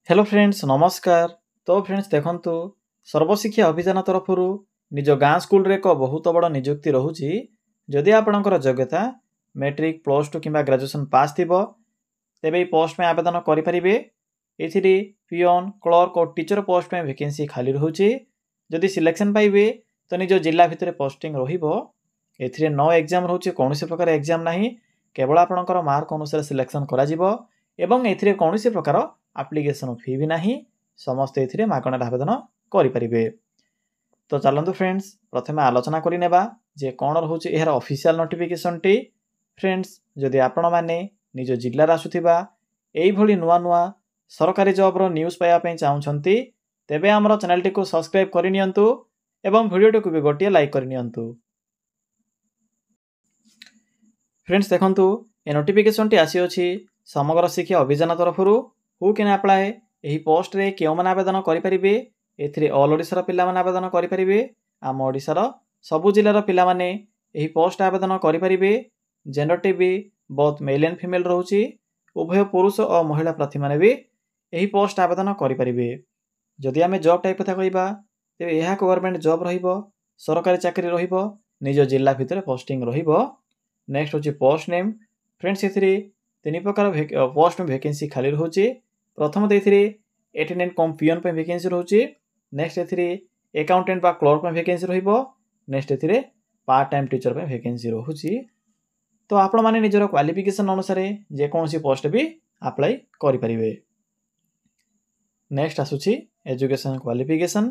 Hello friends नमस्कार। तो friends देखंतु सर्वशिक्षा अभियान तरफ निज गाँ स्कूल रे एक बहुत बड़ नियुक्ति रोचे। जदि आपणकर योग्यता मैट्रिक प्लस टू कि ग्रेजुएशन पास थी तेरे पोस्ट में आवेदन करेंगे। ये पिओन क्लर्क और टीचर पोस्ट में वैकेंसी खाली रोचे। जदि सिलेक्शन पाइबे तो निज जिला भितर पोस्टिंग रही। नो एग्जाम रोचे, कौन प्रकार एग्जाम ना, केवल आपणकर मार्क अनुसार सिलेक्शन कर कौन प्रकार एप्लिकेशन फी भी नहीं। समस्त ए मागणार आवेदन करेंगे। तो चलतु फ्रेंड्स प्रथम आलोचना करनेबा जे कौन रोचे यार ऑफिशियल नोटिफिकेशन टी। फ्रेंड्स जदि आपण माने निज जिल्लार आसुथिबा एई भली नुआ नुआ सरकारी जॉब रो न्यूज़ पाया पे चाहउछंती तेबे हमर चैनल टी को सब्सक्राइब करनियंतु एवं वीडियो टी को भी गोटिए लाइक करनियंतु। फ्रेंड्स देखंतु ए नोटिफिकेशन टी आसी अछि समग्र शिक्षा अभियान तरफरु हु कैन अप्लाई। यही पोस्ट रे केउ माने आवेदन करेंगे। एथिरे ऑल ओडिशार पिला माने आवेदन करेंगे। आम ओडिशार सबु जिल्लार पिला माने यही पोस्ट आवेदन करेंगे। जेंडर टी भी बोथ मेल एंड फीमेल रोची। उभय पुरुष और महिला प्रार्थी माने भी यही पोस्ट आवेदन करेंगे। जदि आम जॉब टाइप कथा कहबा तेबे यह गवर्नमेंट जॉब रहिबो, सरकारी चाकरी रहिबो, निज जिल्ला भितर पोस्टिंग रहिबो। नेक्स्ट होची पोस्ट नेम। फ्रेंड्स एथिरे तीन प्रकार पोस्ट में वैकेंसी खाली रोचे। प्रथम एथिरे अटेंडेंट कम पियन पे वैकेंसी रोचे। नेक्स्ट एथिरे अकाउंटेंट बा क्लर्क पे वैकेंसी रहिबो। नेक्स्ट एथिरे पार्ट टाइम टीचर पे वैकेंसी रोची। तो आपण माने निजर क्वालिफिकेशन अनुसार जे कोनसी पोस्ट भी अप्लाई करि परिबे। नेक्स्ट आसुची एजुकेशन क्वालिफिकेशन।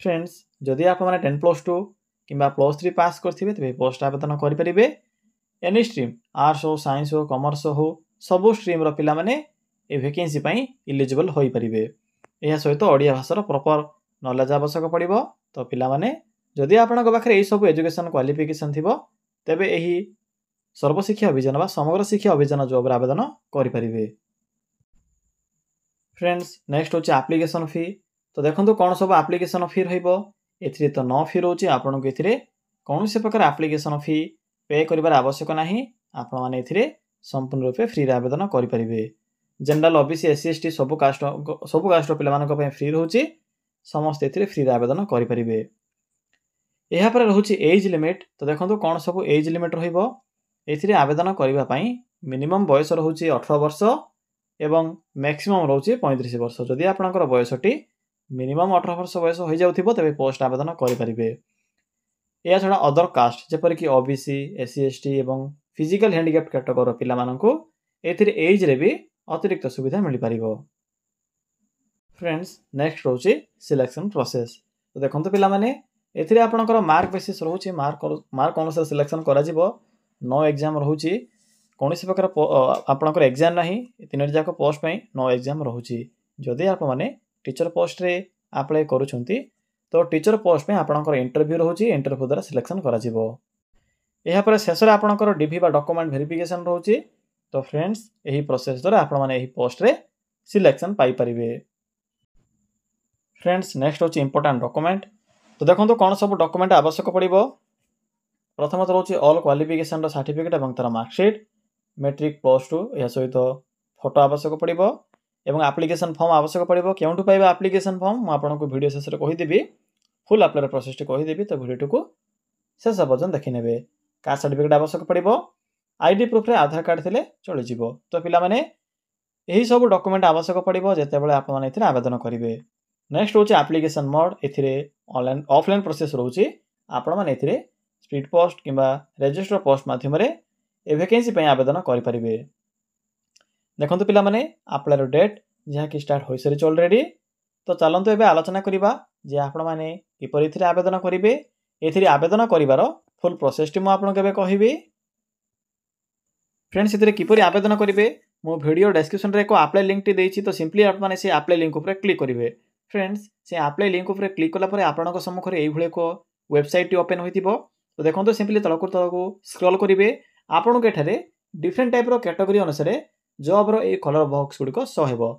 फ्रेंड्स जदि आपण माने 10 प्लस 2 किबा प्लस 3 पास करथिबे तबे पोस्ट आवेदन करि परिबे। एनी स्ट्रीम आर्ट्स हो, साइंस हो, कॉमर्स हो, सबु स्ट्रीम रो पिला माने ए वैकेंसी पई इलिजिबल होई परिबे। एहा सहित ओडिया भाषार प्रॉपर नॉलेज आवश्यक पड़िबो। तो पिला माने जदि आपनक पाखरे ए सब एजुकेशन क्वालिफिकेशन थिबो तबे एही सर्वशिक्षा अभियान बा समग्र शिक्षा अभियान जॉब आवेदन करि परिबे। फ्रेंड्स नेक्स्ट होची एप्लिकेशन फी। तो देखंतु कोन सब एप्लिकेशन फी रहइबो। एथिरे तो नो फी रोची। आपनक एथिरे कोनोसी प्रकार एप्लिकेशन फी पे करिबार आवश्यक नाही। आपण माने एथिरे संपूर्ण रूपे फ्री रे आवेदन करि परिबे। जनरल ओबीसी एससी एसटी सब कास्ट पिला मानक पे फ्री रोची। समस्त एथिरे फ्री रे आवेदन करि परिबे। एहा पर रहउची एज लिमिट। तो देखंतु कोन सब एज लिमिट रहिबो। एथिरे आवेदन करिबा पई मिनिमम बयस रहउची 18 वर्ष एवं मैक्सिमम रहउची 35 वर्ष। जदि आपनकर बयसटी मिनिमम 18 वर्ष बयस होई जाउथिबो तबे पोस्ट आवेदन करि परिबे। या छडा अदर कास्ट जेपर कि ओबीसी एससी एसटी एवं फिजिकल हैंडिकैप्ड कैटेगरी पिला मानकु एथिरे एज रे भी अतिरिक्त सुविधा मिल पारिबो। फ्रेंड्स नेक्स्ट रोचे सिलेक्शन प्रोसेस। तो देखंतु पिला माने एथिरे आपनकर मार्क बेसिस रहउची। मार्क अनुसार सिलेक्शन करा जिवो। नो एग्जाम रहउची। कोनोसी प्रकार आपनकर एग्जाम नाही। तीनोटी जाक पोस्ट पई नो एग्जाम रहउची। जदि आप माने टीचर पोस्ट रे अप्लाई करूछंती तो टीचर पोस्ट में आपनकर इंटरव्यू रहउची। इंटरव्यू द्वारा सिलेक्शन करा जिवो। एहा पर शेष रे आपनकर डीवी बा डॉक्यूमेंट वेरिफिकेशन रहउची। तो फ्रेंड्स यही प्रोसेस द्वारा आपण माने यही पोस्ट रे सिलेक्शन पाई परिबे। फ्रेंड्स नेक्स्ट होची इंपोर्टेंट डॉक्यूमेंट। तो देखंतु कोन सब डॉक्यूमेंट आवश्यक पड़िबो। प्रथमत रहउची ऑल क्वालिफिकेशन रो सर्टिफिकेट एवं तार मार्कशीट, मैट्रिक प्लस 2 या सहित फोटो आवश्यक पड़िबो एवं एप्लिकेशन फॉर्म आवश्यक पड़िबो। केउंटु पाइबा एप्लिकेशन फॉर्म मु आपनको वीडियो शेष रे कहि देबी। फुल अप्लाई प्रोसेस टी कहि देबी। तो वीडियो को शेष पर्यंत देखि नेबे। कास्ट सर्टिफिकेट आवश्यक पड़िबो। आईडी प्रूफ रे आधार कार्ड थिले चली जिवो। तो पिला माने एही सब डॉक्यूमेंट आवश्यक पड़िबो जेते बेले आपण माने एथिरे आवेदन करिवे। नेक्स्ट होची एप्लिकेशन मोड। एथिरे ऑनलाइन ऑफलाइन प्रोसेस रहउची। आपण माने एथिरे स्पीड पोस्ट किबा रजिस्टर पोस्ट माध्यम रे ए वैकेंसी पय आवेदन करि परिबे। देखंतु पिला माने अप्लाई रो डेट जहा कि स्टार्ट होई सरी ऑलरेडी। तो चलंतु एबे आलोचना करिबा जे आपण माने किपरि एथिरे आवेदन करिवे। एथिरे आवेदन करिवार फुल प्रोसेस टी मु आपण केबे कहिबी। फ्रेंड्स एथिरे किपरि आवेदन करिवे मो वीडियो डिस्क्रिप्शन रे एको अप्लाई लिंक टी देछि। तो सिंपली आपण माने से अप्लाई लिंक ऊपर क्लिक करिवे। फ्रेंड्स से अप्लाई लिंक ऊपर क्लिक कला परे आपणक सम्मुख रे एई भले को वेबसाइट टी ओपन होइतिबो। तो देखंतु सिंपली तळकु तळकु स्क्रॉल करिवे। आपणक एठारे डिफरेंट टाइप रो कैटेगरी अनुसार जॉब रो ए कलर बॉक्स गुडी को शो हेबो।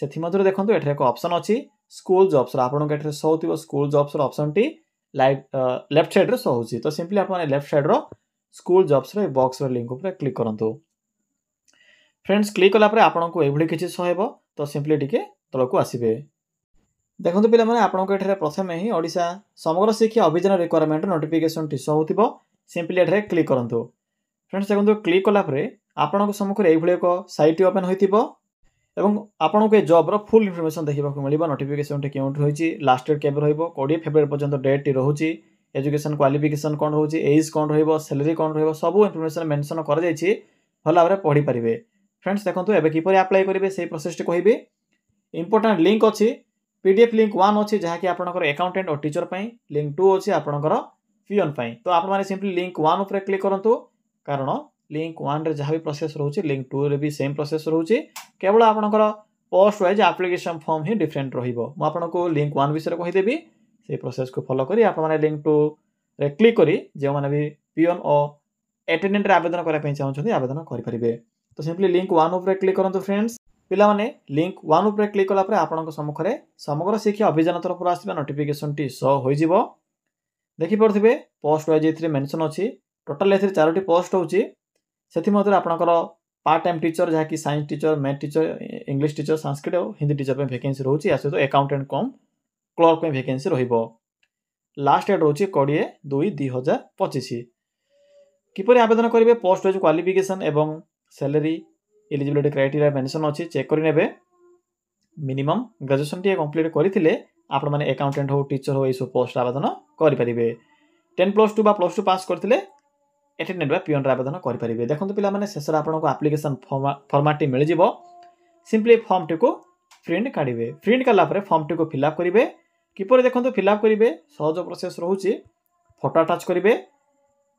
सेथि मधुर देखंतु एठारे एक ऑप्शन अछि स्कूल जॉब्स रो। आपणक एठारे शो होतिबो स्कूल जॉब्स रो ऑप्शन टी लेफ्ट साइड रे शो होछि। तो सिंपली आपण माने लेफ्ट साइड रो स्कूल जॉब्स रो बॉक्स रो लिंक ऊपर क्लिक करंतु। फ्रेंड्स क्लिक कला परे आपनको एभली किछि शो हेबो। तो सिंपली टिके तलक आसबे। देखो पे आपको ये प्रथम ही ओडिशा समग्र शिक्षा अभियान रिक्वायरमेंट नोटिफिकेशन टी शो हो सिंपली ये क्लिक करूँ। फ्रेंड्स देखो क्लिक कलापर आपंक सम्मुख ये एक सैट ओपन हो आपको ये जॉब रो फुल इनफॉरमेशन देखा मिले नोटिफिकेशन टी क्यों रही लास्ट डेट केवे रो20 फेब्रुआरी पर्यंत डेट टी रोचे एजुकेशन क्वालिफिकेशन कौन रोचे एज कौन रैलरी कौन सब इनफॉरमेशन मेंशन कर भल भाव में पढ़ी पारे। फ्रेंड्स देखो एबे किपर अप्लाई करेंगे से प्रोसेस कहबी इंपोर्टाट लिंक अच्छी पीडीएफ लिंक 1 अच्छी जहाँकि आपंकर अकाउंटेंट और टीचर पर लिंक 2 अच्छी आपंकर पियन पर। तो आपने सिंपली लिंक 1 उपर क्लिक करूँ कारण लिंक 1 रे जहाँ भी प्रोसेस रोचे लिंक 2 रे भी सेम प्रोसेस रोचे केवल आपंकर पोस्ट वाइज एप्लिकेशन फॉर्म ही डिफरेंट रहा। लिंक 1 विषय कहीदेवी से प्रोसेस को फॉलो करी आपने लिंक 2 रे क्लिक करी जो मैंने भी पियन और अटेंडेंट रे आवेदन करने चाहते आवेदन करेंगे। तो सिंपली लिंक 1 उपर क्लिक करूँ। फ्रेंड्स पिला माने लिंक 1 उपर क्लिक कला आपंक सम्मुखें समग्र शिक्षा अभियान तरफ आसवा नोटिफिकेशन टी शो हो देखिपे पोस्ट वाइज ये मेंशन अच्छी टोटाल ए 4टी पोस्ट होची आपंकर पार्ट टाइम टीचर जहाँकि science teacher math teacher English teacher Sanskrit और हिंदी टीचर पे वैकेंसी रोची सहित अकाउंटेंट कम क्लर्क पे वैकेंसी रहिबो। लास्ट डेट रोची 20/2/2025। किपरि आवेदन करेंगे पोस्ट वाइज क्वालिफिकेशन एवं सैलरी एलिजिबिलिटी क्राइटेरिया मेंशन अच्छी चेक करेंगे मिनिमम ग्रेजुएशन टी कंप्लीट करते आपण मैंने अकाउंटेंट हो टीचर हो यू पोस्ट आवेदन करेंगे। 10+2 +2 पास करते अटेंडेंट बा पियन आवेदन करेंगे। देखो पे शेष आपको आप्लिकेशन फॉर्मेट मिल जाव सिंपली फॉर्म टी को प्रिंट काढ़े प्रिंट कलापर फॉर्म टी को फिलअप करेंगे किपर देखो फिलअप करेंगे सहज प्रोसेस रोचे फोटो अटाच करेंगे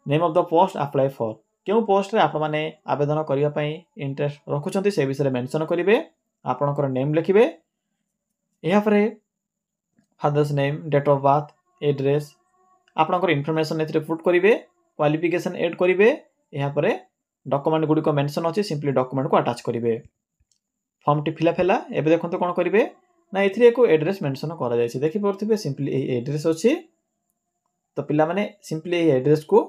name of the post apply for क्यों पोस्ट रे आपने आवेदन करने इंटरेस्ट रखुंट से विषय मेंशन करेंगे आपणकर नेम लिखिए यापर father's name date of birth address आपणकर इनफॉरमेशन ए पुट करेंगे क्वालिफिकेशन ऐड करेंगे यापर डॉक्यूमेंट गुड़िक मेंशन अच्छी सिंपली डॉक्यूमेंट को अटाच करेंगे फॉर्म टी फिलअप है एबे देखो कौन करेंगे ना ये एक एड्रेस मेंशन कर देखिपे सिंपली ये एड्रेस अच्छी तो पिला माने सिंपली ये एड्रेस को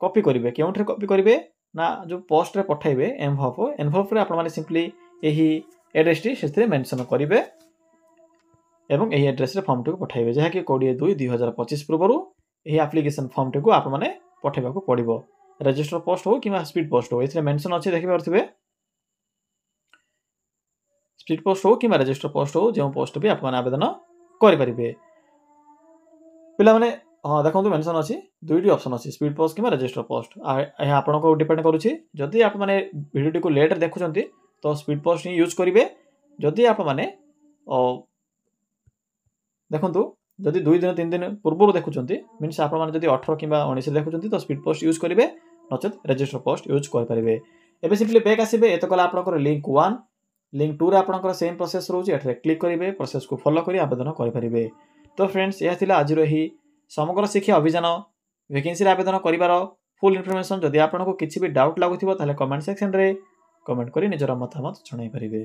कॉपी करेंगे क्यों कॉपी करेंगे ना जो पोस्ट रे पठाइबे एनवलप रे आपने सिंपली यही एड्रेस टी से मेंशन करेंगे एवं यही एड्रेस रे फॉर्म टी को पठाइबे जहाँकि 20/2/2025 पूर्व यही एप्लिकेशन फॉर्म टी को आपने पठेबा को पड़िबो रजिस्टर पोस्ट हो कि स्पीड पोस्ट हो ये मेंशन अच्छे देखिपे स्पीड पोस्ट हो कि रजिस्टर पोस्ट हो जो पोस्ट भी आप आवेदन करेंगे। पिला माने हाँ देखो मेंशन अच्छी 2टी ऑप्शन अच्छी स्पीड पोस्ट कि रजिस्टर पोस्ट यह आपको डिपेंड करुच्ची जदि आप वीडियो को लेट देखुं तो स्पीड पोस्ट ही यूज करेंगे जदि आप देखु जदि 2 दिन 3 दिन पूर्व देखुं मीनस आप 18 कि 19 देखुं तो स्पीड पोस्ट यूज करेंगे नचेत रजिस्टर पोस्ट यूज करेंगे। एबे सिंपली बैक आसबे एत कला आपंकर लिंक 1 लिंक 2 रे आपंकर सेम प्रोसेस रोचे एठरे क्लिक करेंगे प्रोसेस को फॉलो करी आवेदन करेंगे। तो फ्रेंड्स यह थिला आज ही समग्र शिक्षा अभियान वैकेंसी आवेदन करिवार फुल इनफॉरमेशन जदि आपको किसी भी डाउट लगुथिबो ताले कमेंट सेक्शन रे कमेंट करी निजर मतामत जणाई पारिबे।